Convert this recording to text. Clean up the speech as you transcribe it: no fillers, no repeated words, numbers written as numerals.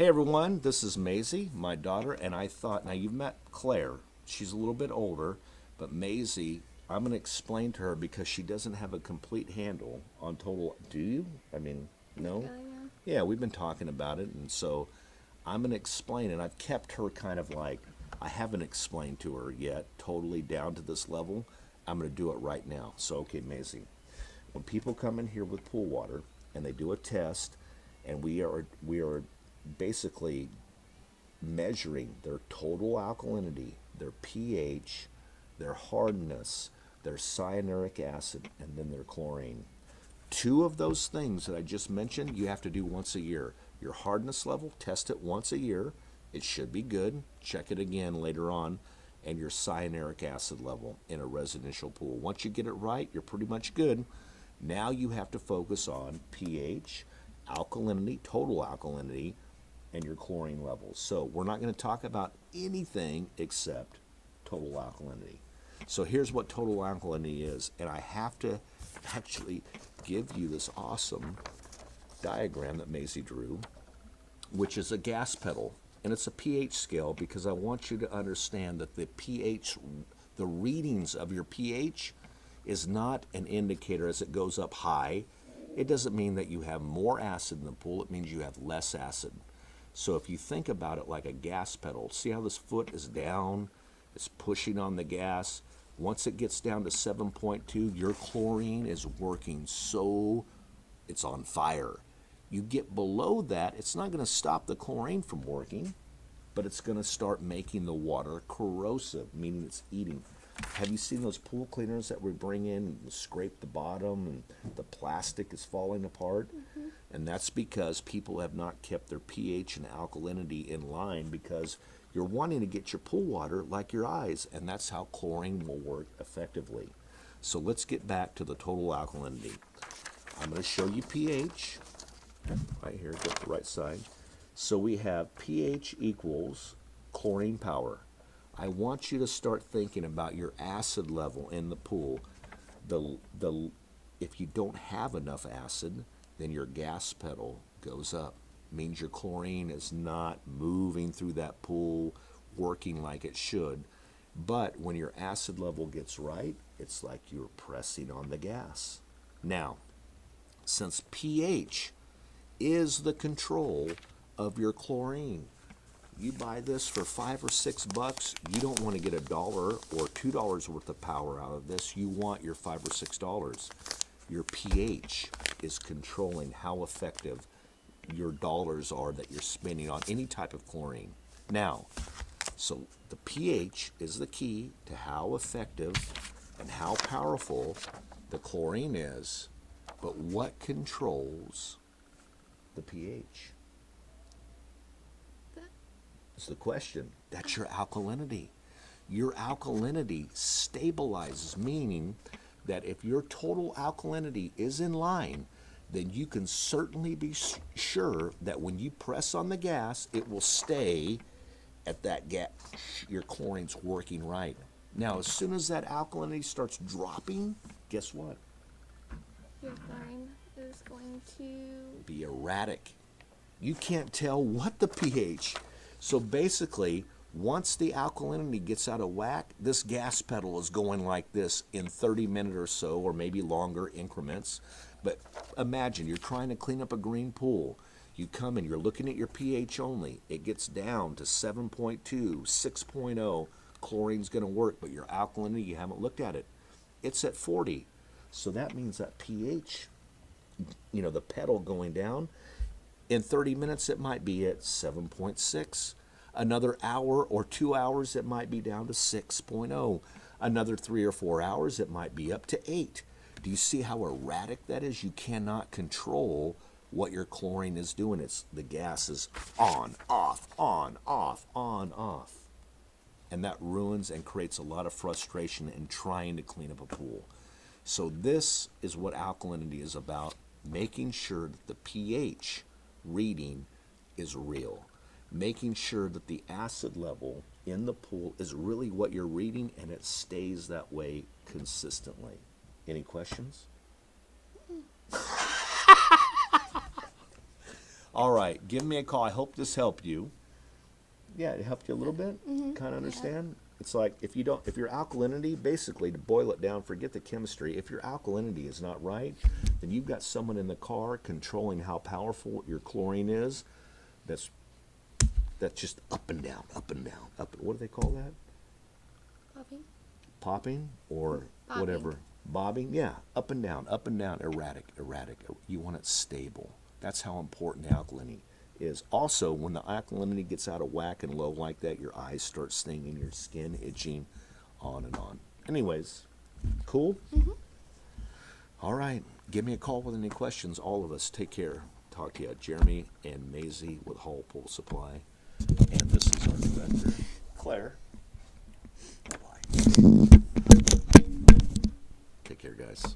Hey everyone, this is Maisy, my daughter, and I thought, now you've met Claire. She's a little bit older, but Maisy, I'm going to explain to her because she doesn't have a complete handle on total. Do you? I mean, no? Really now? Yeah, we've been talking about it, and so I'm going to explain it. I've kept her kind of like, I haven't explained to her yet, totally down to this level. I'm going to do it right now. So, okay, Maisy, when people come in here with pool water and they do a test, and we are basically measuring their total alkalinity, their pH, their hardness, their cyanuric acid, and then their chlorine. Two of those things that I just mentioned, you have to do once a year. Your hardness level, test it once a year. It should be good. Check it again later on. And your cyanuric acid level in a residential pool. Once you get it right, you're pretty much good. Now you have to focus on pH, alkalinity, total alkalinity, and your chlorine levels. So we're not going to talk about anything except total alkalinity. So here's what total alkalinity is, and I have to actually give you this awesome diagram that Maisy drew, which is a gas pedal, and it's a pH scale because I want you to understand that the pH, the readings of your pH is not an indicator as it goes up high. It doesn't mean that you have more acid in the pool, it means you have less acid. So if you think about it like a gas pedal, see how this foot is down, it's pushing on the gas. Once it gets down to 7.2, your chlorine is working so it's on fire. You get below that, it's not going to stop the chlorine from working, but it's going to start making the water corrosive, meaning it's eating. Have you seen those pool cleaners that we bring in and scrape the bottom and the plastic is falling apart? Mm-hmm. And that's because people have not kept their pH and alkalinity in line because you're wanting to get your pool water like your eyes, and that's how chlorine will work effectively. So let's get back to the total alkalinity. I'm going to show you pH right here, go to the right side. So we have pH equals chlorine power. I want you to start thinking about your acid level in the pool. If you don't have enough acid, then your gas pedal goes up. Means your chlorine is not moving through that pool, working like it should. But when your acid level gets right, it's like you're pressing on the gas. Now, since pH is the control of your chlorine, you buy this for $5 or $6, you don't want to get $1 or $2 worth of power out of this. You want your $5 or $6. Your pH is controlling how effective your dollars are that you're spending on any type of chlorine. Now, so the pH is the key to how effective and how powerful the chlorine is, but what controls the pH? Is the question. That's your alkalinity. Your alkalinity stabilizes, meaning that if your total alkalinity is in line, then you can certainly be sure that when you press on the gas, it will stay at that gas. Your chlorine's working right. Now, as soon as that alkalinity starts dropping, guess what? Your chlorine is going to Be erratic. You can't tell what the pH. So basically, once the alkalinity gets out of whack, this gas pedal is going like this in 30 minutes or so, or maybe longer increments. But imagine you're trying to clean up a green pool. You come in, you're looking at your pH only. It gets down to 7.2, 6.0. Chlorine's going to work, but your alkalinity, you haven't looked at it. It's at 40. So that means that pH, the pedal going down, in 30 minutes, it might be at 7.6. Another hour or 2 hours, it might be down to 6.0. Another 3 or 4 hours, it might be up to 8. Do you see how erratic that is? You cannot control what your chlorine is doing. It's the gas is on, off, on, off, on, off. And that ruins and creates a lot of frustration in trying to clean up a pool. So this is what alkalinity is about, making sure that the pH reading is real, making sure that the acid level in the pool is really what you're reading and it stays that way consistently. Any questions? All right, give me a call. I hope this helped you. Yeah, it helped you a little bit. Kind of understand. It's like if your alkalinity, basically to boil it down, forget the chemistry. If your alkalinity is not right, then you've got someone in the car controlling how powerful your chlorine is. That's just up and down, up and down, up. What do they call that? Popping. Popping or Bobbing. whatever. Bobbing, yeah, up and down, erratic. You want it stable. That's how important alkalinity is. Also, when the alkalinity gets out of whack and low like that, your eyes start stinging, your skin itching, on and on. Anyways, cool? All right, give me a call with any questions. All of us, take care. Talk to you. Jeremy and Maisy with Hall Pool Supply. And this is our director, Claire. Bye-bye. Take care, guys.